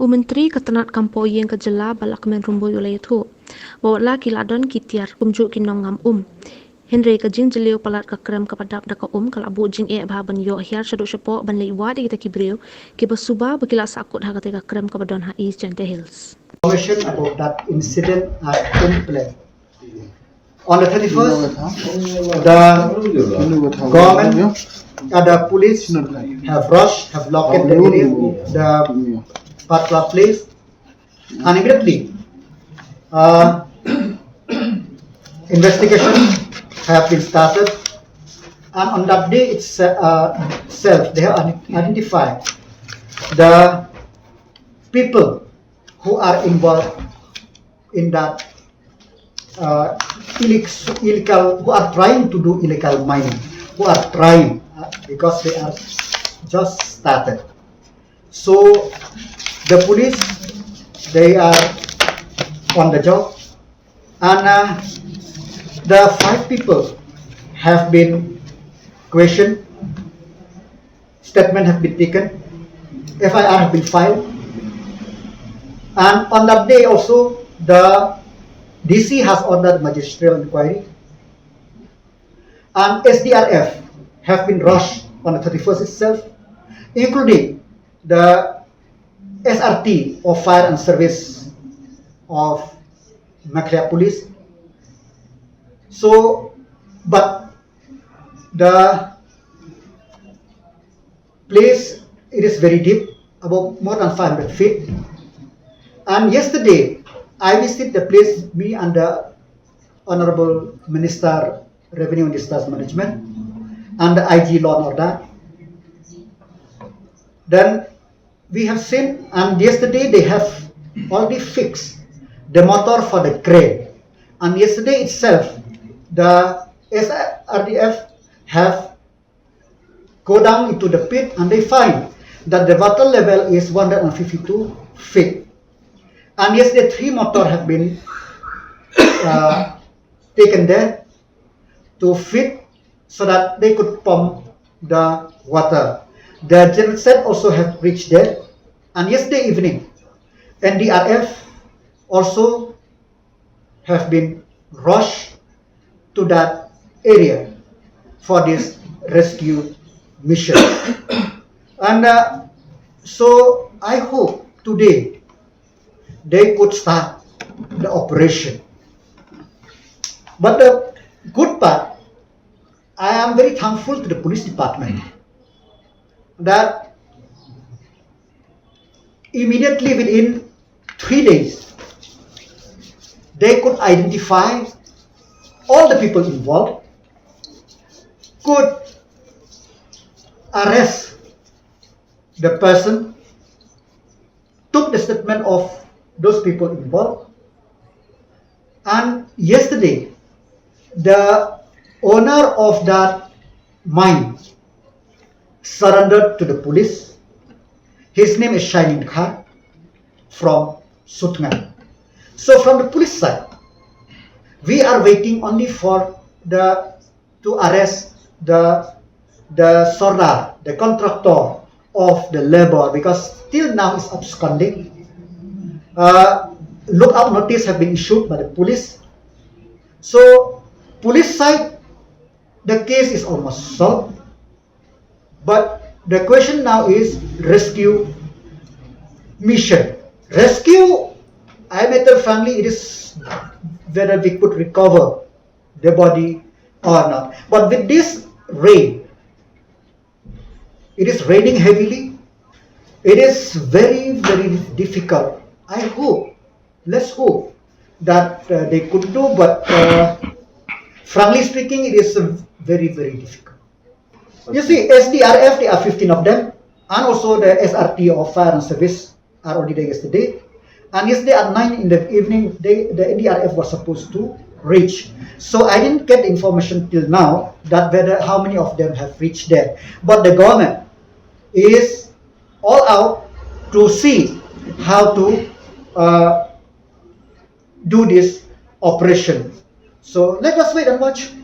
Menteri Ketenat Kampoyeng ke Jela balak men rumbo yulay tu. Bawala kiladon kitiar kumjuk kinong ngam Henry ke jing jylliew palat ke krem kepadap daka kalabu jing bahaban yo hiar syaduk syapok ban liwat kita ki briew ki suba bekila sahkut ha ketika krem kepadon East Jaintia Hills. Information about that incident are complained. On the 31st, the government and the police have rushed, have locked the area, the Palat place, and immediately investigation have been started. And on that day itself, they have identified the people who are involved in that illegal, who are trying to do illegal mining, who are trying because they are just started. So the police, they are on the job, and the 5 people have been questioned, statement have been taken, FIR have been filed, and on that day also the DC has ordered magisterial inquiry, and SDRF have been rushed on the 31st itself, including the SRT of Fire and Service of Meghalaya Police. So, but the place, it is very deep, about more than 500 feet. And yesterday, I visited the place, me and the Honorable Minister Revenue and Disaster Management and the IG Law and Order. Then we have seen, and yesterday they have already fixed the motor for the crane. And yesterday itself, the SRDF have go down into the pit and they find that the water level is 152 feet. And yesterday 3 motors have been taken there to fit so that they could pump the water. The general set also have reached there, and yesterday evening NDRF also have been rushed to that area for this rescue mission. And so I hope today they could start the operation. But the good part, I am very thankful to the police department that immediately within 3 days they could identify all the people involved, could arrest the person, took the statement of those people involved, and yesterday the owner of that mine surrendered to the police. His name is Shillong from Sutngan. So from the police side, we are waiting only for to arrest the sordar, the contractor of the labor, because till now is absconding. Lookout notice have been issued by the police. So police side, the case is almost solved. But the question now is rescue mission. Rescue, I may tell frankly, it is whether we could recover the body or not. But with this rain, it is raining heavily. It is very, very difficult. I hope, let's hope that they could do, but frankly speaking, it is very, very difficult. You see, SDRF, there are 15 of them, and also the SRT of Fire and Service are already there yesterday. And yesterday at 9 in the evening, the NDRF was supposed to reach. So I didn't get information till now that whether how many of them have reached there. But the government is all out to see how to do this operation. So let us wait and watch.